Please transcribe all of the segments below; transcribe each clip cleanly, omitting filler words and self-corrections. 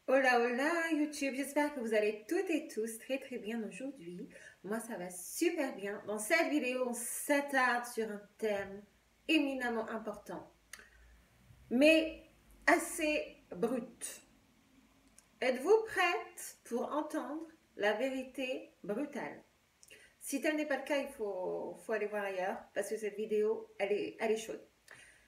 Hola, hola YouTube, j'espère que vous allez toutes et tous très bien aujourd'hui. Moi ça va super bien. Dans cette vidéo, on s'attarde sur un thème éminemment important, mais assez brut. Êtes-vous prête pour entendre la vérité brutale? Si tel n'est pas le cas, il faut aller voir ailleurs parce que cette vidéo, elle est chaude.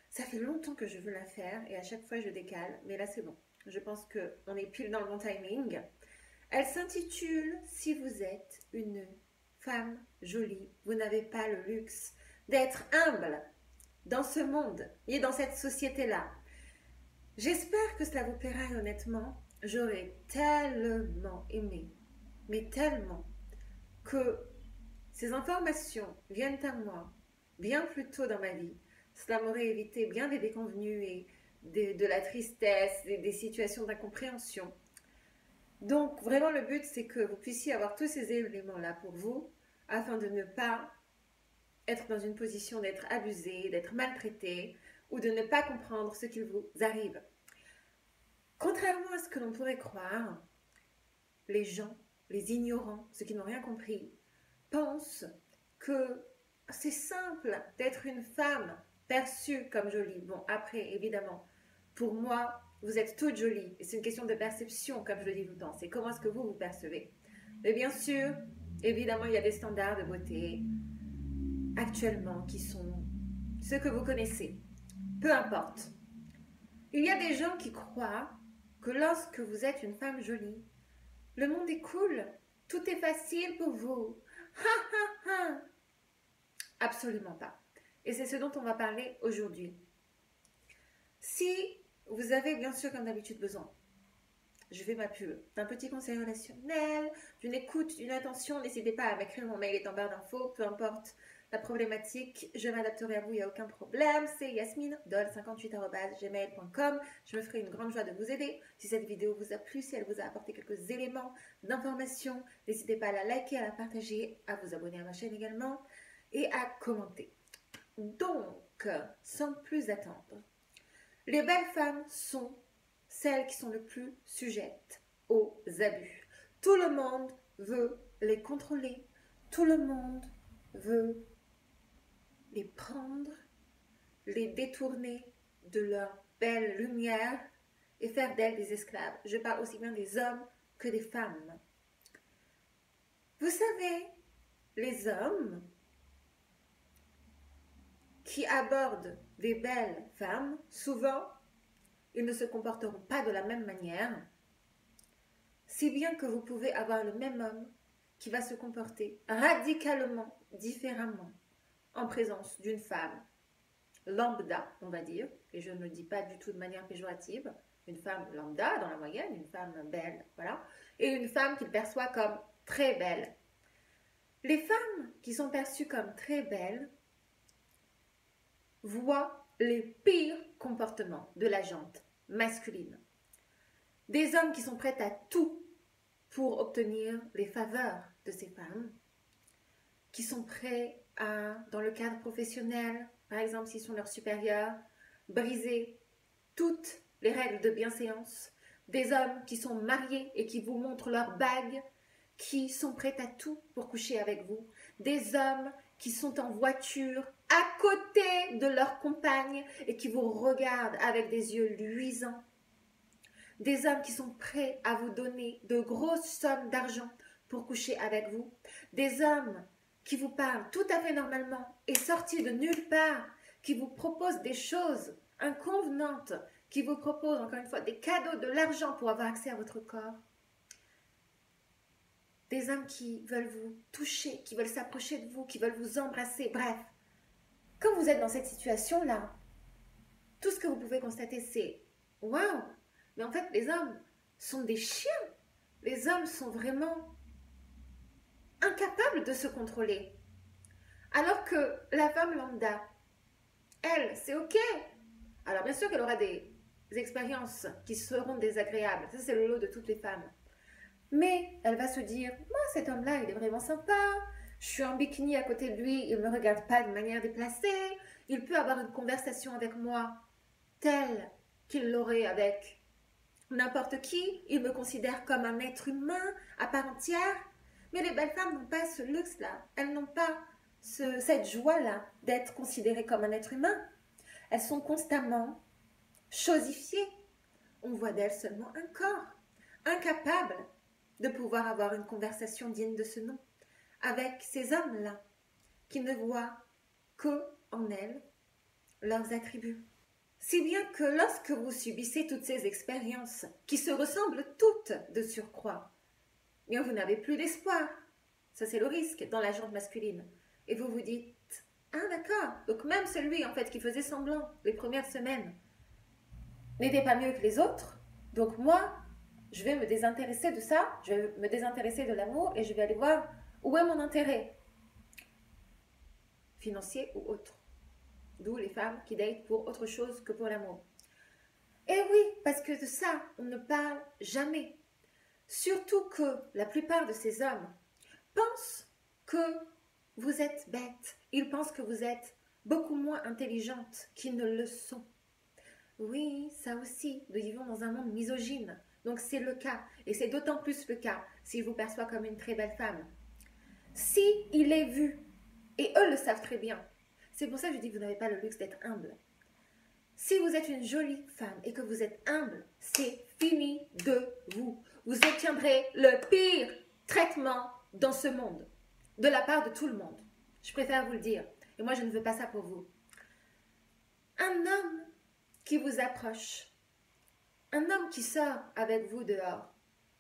Ça fait longtemps que je veux la faire et à chaque fois je décale, mais là c'est bon. Je pense qu'on est pile dans le bon timing. Elle s'intitule Si vous êtes une femme jolie, vous n'avez pas le luxe d'être humble dans ce monde et dans cette société-là. J'espère que cela vous plaira et honnêtement, j'aurais tellement aimé, mais tellement, que ces informations viennent à moi bien plus tôt dans ma vie. Cela m'aurait évité bien des déconvenues et de la tristesse, des situations d'incompréhension. Donc, vraiment, le but, c'est que vous puissiez avoir tous ces éléments-là pour vous, afin de ne pas être dans une position d'être abusé, d'être maltraité, ou de ne pas comprendre ce qui vous arrive. Contrairement à ce que l'on pourrait croire, les gens, les ignorants, ceux qui n'ont rien compris, pensent que c'est simple d'être une femme perçue comme jolie. Bon, après, évidemment, pour moi, vous êtes toutes jolies. Et c'est une question de perception, comme je le dis tout le temps. C'est comment est-ce que vous vous percevez. Mais bien sûr, évidemment, il y a des standards de beauté actuellement qui sont ceux que vous connaissez. Peu importe. Il y a des gens qui croient que lorsque vous êtes une femme jolie, le monde est cool, tout est facile pour vous. Ha ha ha. Absolument pas. Et c'est ce dont on va parler aujourd'hui. Si vous avez bien sûr comme d'habitude besoin, je fais ma pub, d'un petit conseil relationnel, d'une écoute, d'une attention, n'hésitez pas à m'écrire, mon mail est en barre d'infos, peu importe la problématique, je m'adapterai à vous, il n'y a aucun problème. C'est yasminedol58@gmail.com. Je me ferai une grande joie de vous aider. Si cette vidéo vous a plu, si elle vous a apporté quelques éléments d'information, n'hésitez pas à la liker, à la partager, à vous abonner à ma chaîne également et à commenter. Donc, sans plus attendre, les belles femmes sont celles qui sont le plus sujettes aux abus. Tout le monde veut les contrôler, tout le monde veut les prendre, les détourner de leur belle lumière et faire d'elles des esclaves. Je parle aussi bien des hommes que des femmes. Vous savez, les hommes qui abordent des belles femmes, souvent, ils ne se comporteront pas de la même manière, si bien que vous pouvez avoir le même homme qui va se comporter radicalement différemment en présence d'une femme lambda, on va dire, et je ne le dis pas du tout de manière péjorative, une femme lambda dans la moyenne, une femme belle, voilà, et une femme qu'il perçoit comme très belle. Les femmes qui sont perçues comme très belles voient les pires comportements de la gente masculine. Des hommes qui sont prêts à tout pour obtenir les faveurs de ces femmes, qui sont prêts à, dans le cadre professionnel, par exemple s'ils sont leurs supérieurs, briser toutes les règles de bienséance. Des hommes qui sont mariés et qui vous montrent leurs bagues, qui sont prêts à tout pour coucher avec vous. Des hommes qui sont en voiture à côté de leur compagne et qui vous regardent avec des yeux luisants. Des hommes qui sont prêts à vous donner de grosses sommes d'argent pour coucher avec vous. Des hommes qui vous parlent tout à fait normalement et sortis de nulle part, qui vous proposent des choses inconvenantes, qui vous proposent encore une fois des cadeaux, de l'argent pour avoir accès à votre corps. Des hommes qui veulent vous toucher, qui veulent s'approcher de vous, qui veulent vous embrasser, bref. Quand vous êtes dans cette situation-là, tout ce que vous pouvez constater, c'est « Waouh !» Mais en fait, les hommes sont des chiens. Les hommes sont vraiment incapables de se contrôler. Alors que la femme lambda, elle, c'est ok. Alors bien sûr qu'elle aura des expériences qui seront désagréables. Ça, c'est le lot de toutes les femmes. Mais elle va se dire, moi, cet homme-là, il est vraiment sympa. Je suis en bikini à côté de lui, il ne me regarde pas de manière déplacée. Il peut avoir une conversation avec moi telle qu'il l'aurait avec n'importe qui, ils me considèrent comme un être humain à part entière. Mais les belles femmes n'ont pas ce luxe-là. Elles n'ont pas cette joie-là d'être considérées comme un être humain. Elles sont constamment chosifiées. On voit d'elles seulement un corps, incapable de pouvoir avoir une conversation digne de ce nom avec ces hommes-là qui ne voient que en elles leurs attributs. Si bien que lorsque vous subissez toutes ces expériences qui se ressemblent toutes de surcroît, bien vous n'avez plus d'espoir. Ça c'est le risque dans la jante masculine. Et vous vous dites, ah d'accord, donc même celui en fait qui faisait semblant les premières semaines n'était pas mieux que les autres, donc moi je vais me désintéresser de ça, je vais me désintéresser de l'amour et je vais aller voir où est mon intérêt, financier ou autre. D'où les femmes qui datent pour autre chose que pour l'amour. Et oui, parce que de ça, on ne parle jamais. Surtout que la plupart de ces hommes pensent que vous êtes bête. Ils pensent que vous êtes beaucoup moins intelligente qu'ils ne le sont. Oui, ça aussi, nous vivons dans un monde misogyne. Donc c'est le cas. Et c'est d'autant plus le cas s'il vous perçoit comme une très belle femme. Si il est vu, et eux le savent très bien, c'est pour ça que je dis que vous n'avez pas le luxe d'être humble. Si vous êtes une jolie femme et que vous êtes humble, c'est fini de vous. Vous obtiendrez le pire traitement dans ce monde, de la part de tout le monde. Je préfère vous le dire. Et moi, je ne veux pas ça pour vous. Un homme qui vous approche, un homme qui sort avec vous dehors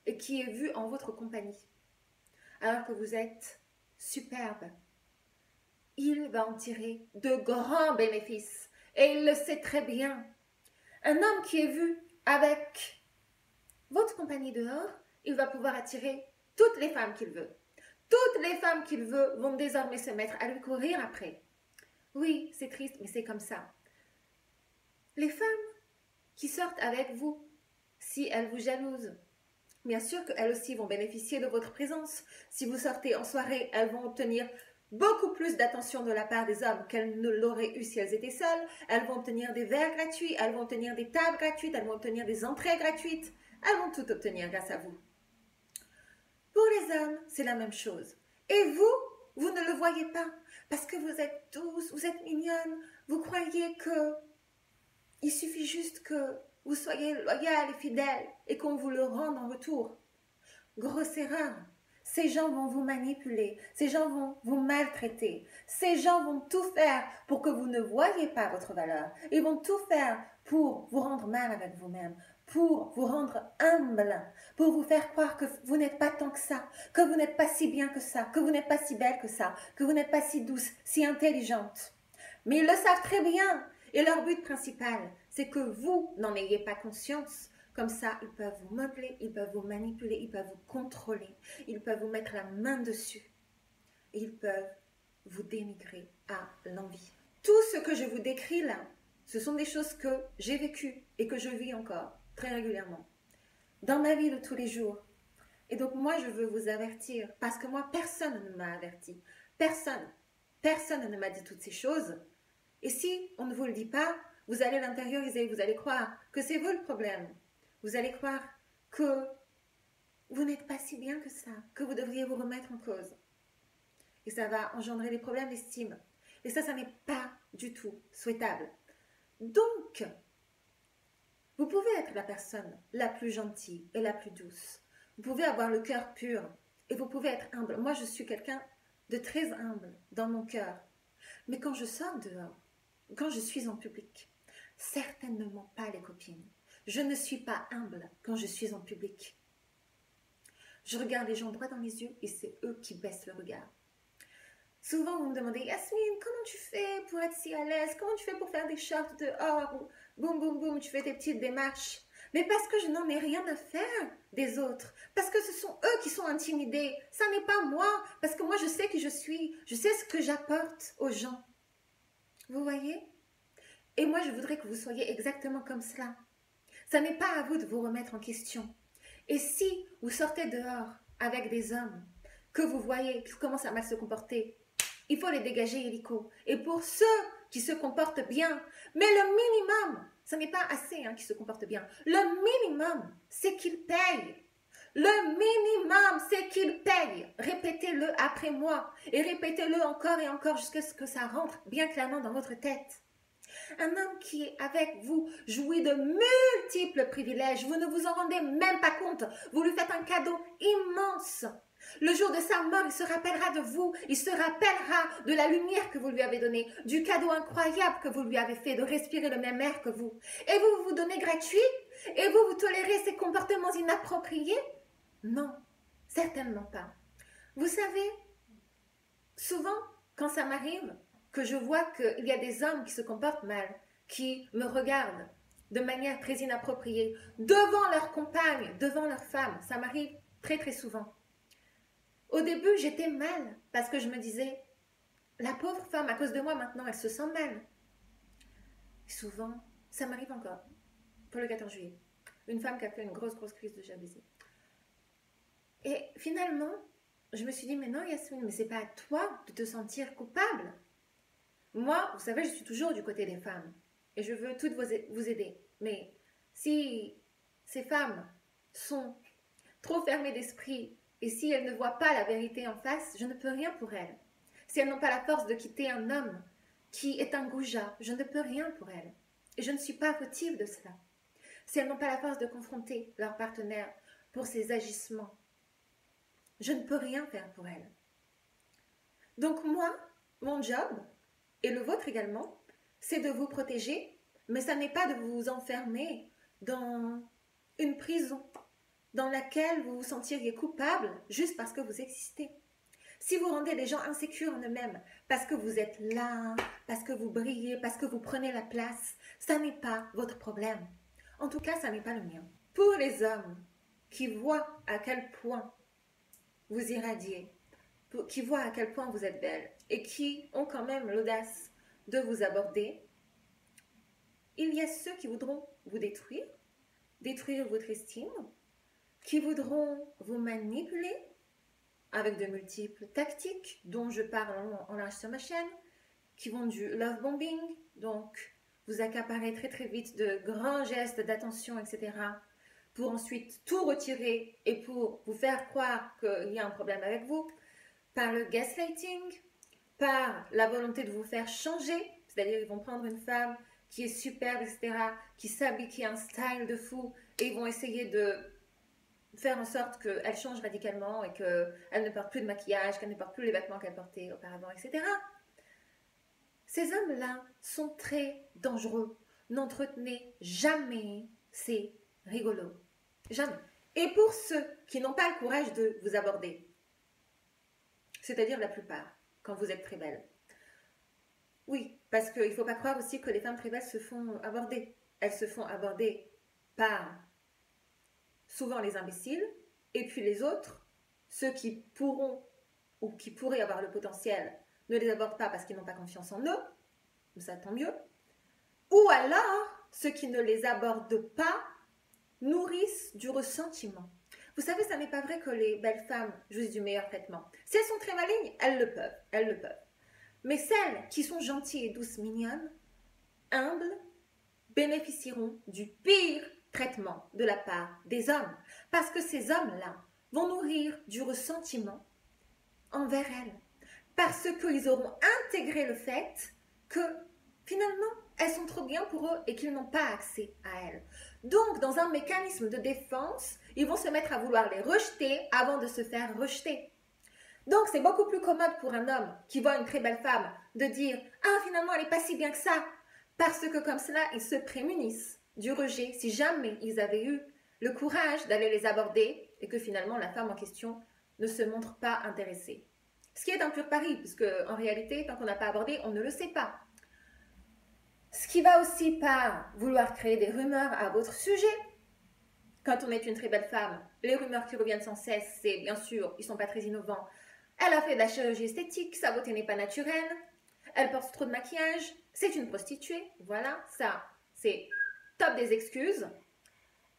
et qui est vu en votre compagnie, alors que vous êtes superbe, il va en tirer de grands bénéfices. Et il le sait très bien. Un homme qui est vu avec votre compagnie dehors, il va pouvoir attirer toutes les femmes qu'il veut. Toutes les femmes qu'il veut vont désormais se mettre à lui courir après. Oui, c'est triste, mais c'est comme ça. Les femmes qui sortent avec vous, si elles vous jalousent, bien sûr qu'elles aussi vont bénéficier de votre présence. Si vous sortez en soirée, elles vont obtenir beaucoup plus d'attention de la part des hommes qu'elles ne l'auraient eu si elles étaient seules. Elles vont obtenir des verres gratuits, elles vont obtenir des tables gratuites, elles vont obtenir des entrées gratuites. Elles vont tout obtenir grâce à vous. Pour les hommes, c'est la même chose. Et vous, vous ne le voyez pas parce que vous êtes douce, vous êtes mignonne. Vous croyez que il suffit juste que vous soyez loyale et fidèle et qu'on vous le rende en retour. Grosse erreur. Ces gens vont vous manipuler, ces gens vont vous maltraiter, ces gens vont tout faire pour que vous ne voyez pas votre valeur. Ils vont tout faire pour vous rendre mal avec vous-même, pour vous rendre humble, pour vous faire croire que vous n'êtes pas tant que ça, que vous n'êtes pas si bien que ça, que vous n'êtes pas si belle que ça, que vous n'êtes pas si douce, si intelligente. Mais ils le savent très bien et leur but principal, c'est que vous n'en ayez pas conscience. Comme ça, ils peuvent vous meubler, ils peuvent vous manipuler, ils peuvent vous contrôler, ils peuvent vous mettre la main dessus. Et ils peuvent vous dénigrer à l'envie. Tout ce que je vous décris là, ce sont des choses que j'ai vécues et que je vis encore très régulièrement dans ma vie de tous les jours. Et donc moi, je veux vous avertir parce que moi, personne ne m'a averti. Personne ne m'a dit toutes ces choses. Et si on ne vous le dit pas, vous allez l'intérioriser, vous allez croire que c'est vous le problème. Vous allez croire que vous n'êtes pas si bien que ça, que vous devriez vous remettre en cause. Et ça va engendrer des problèmes d'estime. Et ça n'est pas du tout souhaitable. Donc, vous pouvez être la personne la plus gentille et la plus douce. Vous pouvez avoir le cœur pur et vous pouvez être humble. Moi, je suis quelqu'un de très humble dans mon cœur. Mais quand je sors dehors, quand je suis en public, certainement pas les copines. Je ne suis pas humble quand je suis en public. Je regarde les gens droit dans les yeux et c'est eux qui baissent le regard. Souvent, vous me demandez, Yasmine, comment tu fais pour être si à l'aise? Comment tu fais pour faire des shorts dehors? Ou boum, boum, boum, tu fais tes petites démarches. Mais parce que je n'en ai rien à faire des autres. Parce que ce sont eux qui sont intimidés. Ça n'est pas moi. Parce que moi, je sais qui je suis. Je sais ce que j'apporte aux gens. Vous voyez? Et moi, je voudrais que vous soyez exactement comme cela. Ça n'est pas à vous de vous remettre en question. Et si vous sortez dehors avec des hommes que vous voyez qui commencent à mal se comporter, il faut les dégager illico. Et pour ceux qui se comportent bien, mais le minimum, ce n'est pas assez hein, qu'il se comporte bien. Le minimum, c'est qu'il paye. Le minimum, c'est qu'il paye. Répétez-le après moi et répétez-le encore et encore jusqu'à ce que ça rentre bien clairement dans votre tête. Un homme qui est avec vous jouit de multiples privilèges. Vous ne vous en rendez même pas compte. Vous lui faites un cadeau immense. Le jour de sa mort, il se rappellera de vous. Il se rappellera de la lumière que vous lui avez donnée, du cadeau incroyable que vous lui avez fait, de respirer le même air que vous. Et vous vous donnez gratuit? Et vous tolérez ces comportements inappropriés? Non, certainement pas. Vous savez, souvent, quand ça m'arrive, que je vois qu'il y a des hommes qui se comportent mal, qui me regardent de manière très inappropriée, devant leur compagne, devant leur femme, ça m'arrive très très souvent. Au début, j'étais mal, parce que je me disais, la pauvre femme, à cause de moi maintenant, elle se sent mal. Et souvent, ça m'arrive encore, pour le 14 juillet, une femme qui a fait une grosse crise de jalousie. Et finalement, je me suis dit, mais non Yasmine, mais c'est pas à toi de te sentir coupable. Moi, vous savez, je suis toujours du côté des femmes. Et je veux toutes vous aider. Mais si ces femmes sont trop fermées d'esprit et si elles ne voient pas la vérité en face, je ne peux rien pour elles. Si elles n'ont pas la force de quitter un homme qui est un goujat, je ne peux rien pour elles. Et je ne suis pas fautive de cela. Si elles n'ont pas la force de confronter leur partenaire pour ses agissements, je ne peux rien faire pour elles. Donc moi, mon job, et le vôtre également, c'est de vous protéger, mais ça n'est pas de vous enfermer dans une prison dans laquelle vous vous sentiriez coupable juste parce que vous existez. Si vous rendez les gens insécures en eux-mêmes, parce que vous êtes là, parce que vous brillez, parce que vous prenez la place, ça n'est pas votre problème. En tout cas, ça n'est pas le mien. Pour les hommes qui voient à quel point vous irradiez, qui voient à quel point vous êtes belle et qui ont quand même l'audace de vous aborder, il y a ceux qui voudront vous détruire votre estime, qui voudront vous manipuler avec de multiples tactiques dont je parle en large sur ma chaîne, qui vont du love bombing, donc vous accaparer très très vite de grands gestes d'attention, etc., pour ensuite tout retirer et pour vous faire croire qu'il y a un problème avec vous, par le gaslighting, par la volonté de vous faire changer, c'est-à-dire ils vont prendre une femme qui est superbe, etc., qui s'habille, qui a un style de fou, et ils vont essayer de faire en sorte qu'elle change radicalement et qu'elle ne porte plus de maquillage, qu'elle ne porte plus les vêtements qu'elle portait auparavant, etc. Ces hommes-là sont très dangereux. N'entretenez jamais ces rigolos. Jamais. Et pour ceux qui n'ont pas le courage de vous aborder, c'est-à-dire la plupart, quand vous êtes très belle. Oui, parce qu'il ne faut pas croire aussi que les femmes très belles se font aborder. Elles se font aborder par souvent les imbéciles, et puis les autres, ceux qui pourront ou qui pourraient avoir le potentiel, ne les abordent pas parce qu'ils n'ont pas confiance en eux, ça tant mieux. Ou alors, ceux qui ne les abordent pas nourrissent du ressentiment. Vous savez, ça n'est pas vrai que les belles femmes jouissent du meilleur traitement. Si elles sont très malignes, elles le peuvent. Mais celles qui sont gentilles et douces, mignonnes, humbles, bénéficieront du pire traitement de la part des hommes. Parce que ces hommes-là vont nourrir du ressentiment envers elles. Parce qu'ils auront intégré le fait que finalement, elles sont trop bien pour eux et qu'ils n'ont pas accès à elles. Donc, dans un mécanisme de défense, ils vont se mettre à vouloir les rejeter avant de se faire rejeter. Donc, c'est beaucoup plus commode pour un homme qui voit une très belle femme de dire « Ah, finalement, elle n'est pas si bien que ça !» Parce que comme cela, ils se prémunissent du rejet si jamais ils avaient eu le courage d'aller les aborder et que finalement, la femme en question ne se montre pas intéressée. Ce qui est un pur pari, puisque en réalité, tant qu'on n'a pas abordé, on ne le sait pas. Ce qui va aussi par vouloir créer des rumeurs à votre sujet. Quand on est une très belle femme, les rumeurs qui reviennent sans cesse, c'est bien sûr, ils ne sont pas très innovants. Elle a fait de la chirurgie esthétique, sa beauté n'est pas naturelle, elle porte trop de maquillage, c'est une prostituée. Voilà, ça, c'est top des excuses.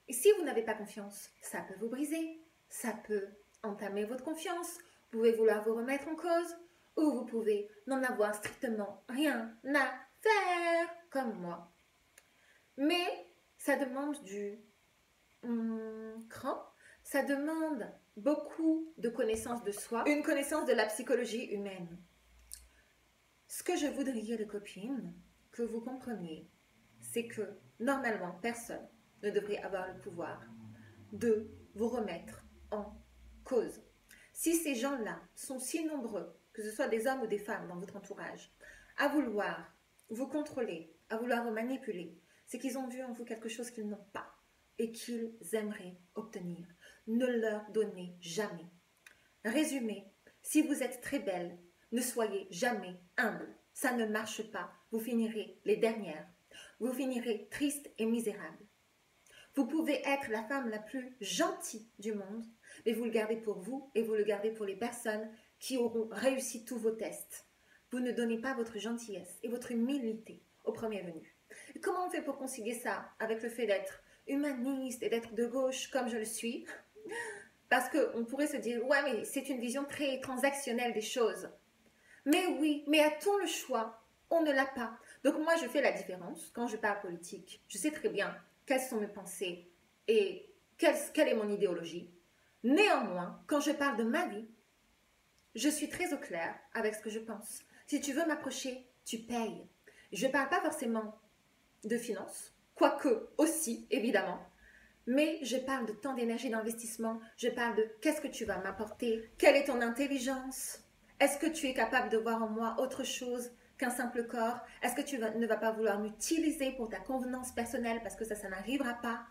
Et si vous n'avez pas confiance, ça peut vous briser, ça peut entamer votre confiance, vous pouvez vouloir vous remettre en cause, ou vous pouvez n'en avoir strictement rien à faire, comme moi. Mais ça demande du cran, ça demande beaucoup de connaissances de soi, une connaissance de la psychologie humaine. Ce que je voudrais, les copines, que vous compreniez, c'est que normalement, personne ne devrait avoir le pouvoir de vous remettre en cause. Si ces gens-là sont si nombreux, que ce soit des hommes ou des femmes dans votre entourage, à vouloir vous contrôler, à vouloir vous manipuler, c'est qu'ils ont vu en vous quelque chose qu'ils n'ont pas et qu'ils aimeraient obtenir. Ne leur donnez jamais. Résumé, si vous êtes très belle, ne soyez jamais humble. Ça ne marche pas. Vous finirez les dernières. Vous finirez triste et misérable. Vous pouvez être la femme la plus gentille du monde, mais vous le gardez pour vous et vous le gardez pour les personnes qui auront réussi tous vos tests. Vous ne donnez pas votre gentillesse et votre humilité au premier venu. Et comment on fait pour concilier ça avec le fait d'être humaniste et d'être de gauche comme je le suis? Parce qu'on pourrait se dire, ouais, mais c'est une vision très transactionnelle des choses. Mais oui, mais a-t-on le choix? On ne l'a pas. Donc moi, je fais la différence. Quand je parle politique, je sais très bien quelles sont mes pensées et quelle est mon idéologie. Néanmoins, quand je parle de ma vie, je suis très au clair avec ce que je pense. Si tu veux m'approcher, tu payes. Je ne parle pas forcément de finances, quoique aussi, évidemment, mais je parle de temps, d'énergie, d'investissement. Je parle de qu'est-ce que tu vas m'apporter, quelle est ton intelligence, est-ce que tu es capable de voir en moi autre chose qu'un simple corps, est-ce que tu ne vas pas vouloir m'utiliser pour ta convenance personnelle parce que ça n'arrivera pas.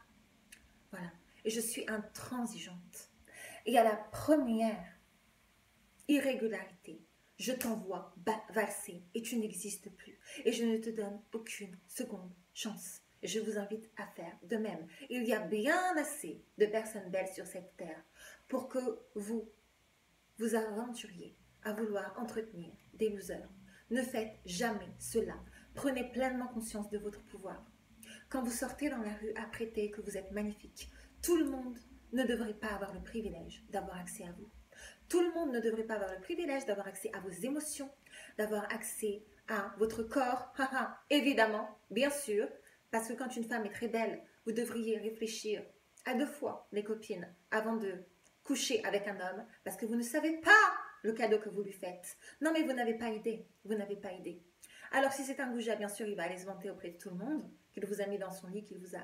Voilà, et je suis intransigeante. Et à la première irrégularité, je t'envoie valser et tu n'existes plus. Et je ne te donne aucune seconde chance. Je vous invite à faire de même. Il y a bien assez de personnes belles sur cette terre pour que vous vous aventuriez à vouloir entretenir des losers. Ne faites jamais cela. Prenez pleinement conscience de votre pouvoir. Quand vous sortez dans la rue, apprêtez que vous êtes magnifique. Tout le monde ne devrait pas avoir le privilège d'avoir accès à vous. Tout le monde ne devrait pas avoir le privilège d'avoir accès à vos émotions, d'avoir accès à votre corps. Évidemment, bien sûr, parce que quand une femme est très belle, vous devriez réfléchir à 2 fois, les copines, avant de coucher avec un homme, parce que vous ne savez pas le cadeau que vous lui faites. Non, mais vous n'avez pas idée. Vous n'avez pas idée. Alors, si c'est un goujat, bien sûr, il va aller se vanter auprès de tout le monde, qu'il vous a mis dans son lit, qu'il vous a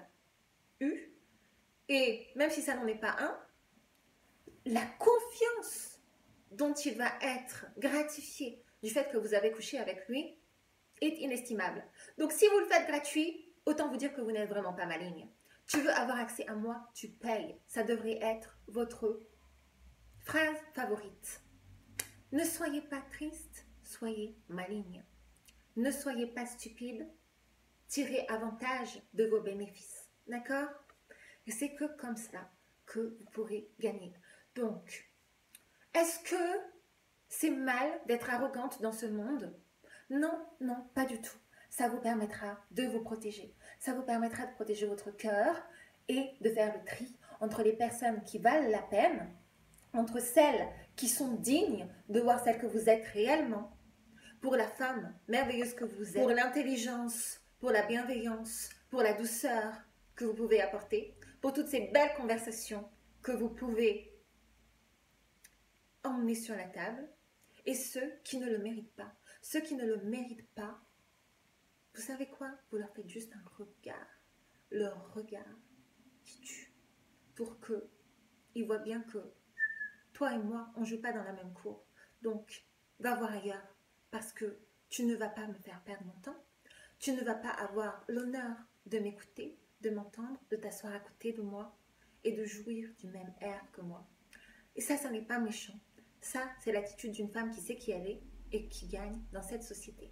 eu. Et même si ça n'en est pas un, la confiance dont il va être gratifié du fait que vous avez couché avec lui est inestimable. Donc, si vous le faites gratuit, autant vous dire que vous n'êtes vraiment pas maligne. Tu veux avoir accès à moi, tu payes. Ça devrait être votre phrase favorite. Ne soyez pas triste, soyez maligne. Ne soyez pas stupide, tirez avantage de vos bénéfices. D'accord? Et c'est que comme ça que vous pourrez gagner. Donc, est-ce que c'est mal d'être arrogante dans ce monde? Non, non, pas du tout. Ça vous permettra de vous protéger. Ça vous permettra de protéger votre cœur et de faire le tri entre les personnes qui valent la peine, entre celles qui sont dignes de voir celle que vous êtes réellement, pour la femme merveilleuse que vous êtes, pour l'intelligence, pour la bienveillance, pour la douceur que vous pouvez apporter, pour toutes ces belles conversations que vous pouvez emmener sur la table, et ceux qui ne le méritent pas. Ceux qui ne le méritent pas, vous savez quoi? Vous leur faites juste un regard, leur regard qui tue, pour qu'ils voient bien que toi et moi, on ne joue pas dans la même cour. Donc, va voir ailleurs, parce que tu ne vas pas me faire perdre mon temps, tu ne vas pas avoir l'honneur de m'écouter, de m'entendre, de t'asseoir à côté de moi et de jouir du même air que moi. Et ça n'est pas méchant. Ça, c'est l'attitude d'une femme qui sait qui elle est et qui gagne dans cette société.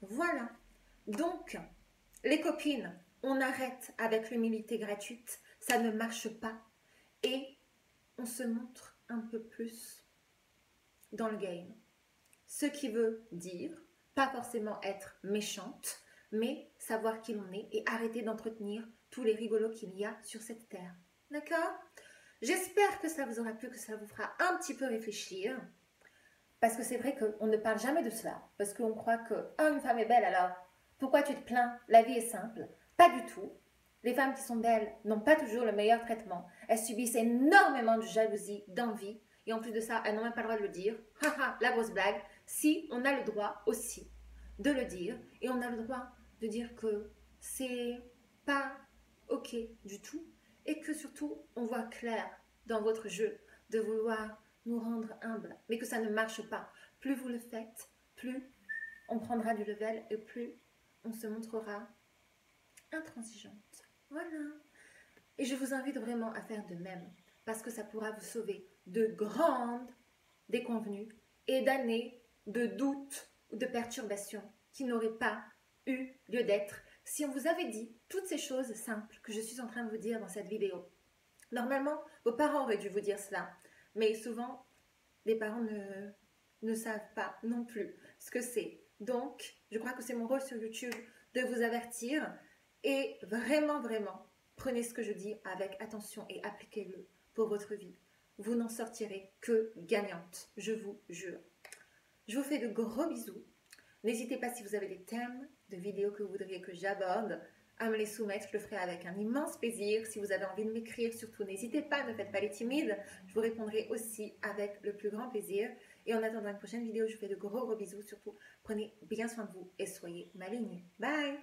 Voilà. Donc, les copines, on arrête avec l'humilité gratuite. Ça ne marche pas. Et on se montre un peu plus dans le game. Ce qui veut dire, pas forcément être méchante, mais savoir qui l'on est et arrêter d'entretenir tous les rigolos qu'il y a sur cette terre. D'accord? J'espère que ça vous aura plu, que ça vous fera un petit peu réfléchir. Parce que c'est vrai qu'on ne parle jamais de cela. Parce qu'on croit que, une femme est belle, alors pourquoi tu te plains? La vie est simple. Pas du tout. Les femmes qui sont belles n'ont pas toujours le meilleur traitement. Elles subissent énormément de jalousie, d'envie. Et en plus de ça, elles n'ont même pas le droit de le dire. Haha, la grosse blague. Si, on a le droit aussi de le dire. Et on a le droit de dire que c'est pas ok du tout. Et que surtout, on voit clair dans votre jeu de vouloir nous rendre humbles. Mais que ça ne marche pas. Plus vous le faites, plus on prendra du level et plus on se montrera intransigeante. Voilà. Et je vous invite vraiment à faire de même, parce que ça pourra vous sauver de grandes déconvenues et d'années de doutes ou de perturbations qui n'auraient pas eu lieu d'être si on vous avait dit toutes ces choses simples que je suis en train de vous dire dans cette vidéo. Normalement, vos parents auraient dû vous dire cela, mais souvent, les parents ne savent pas non plus ce que c'est. Donc, je crois que c'est mon rôle sur YouTube de vous avertir et vraiment, vraiment, prenez ce que je dis avec attention et appliquez-le pour votre vie. Vous n'en sortirez que gagnante, je vous jure. Je vous fais de gros bisous. N'hésitez pas si vous avez des thèmes de vidéos que vous voudriez que j'aborde à me les soumettre. Je le ferai avec un immense plaisir. Si vous avez envie de m'écrire, surtout n'hésitez pas, ne faites pas les timides. Je vous répondrai aussi avec le plus grand plaisir. Et en attendant une prochaine vidéo, je vous fais de gros bisous. Surtout, prenez bien soin de vous et soyez maligne. Bye!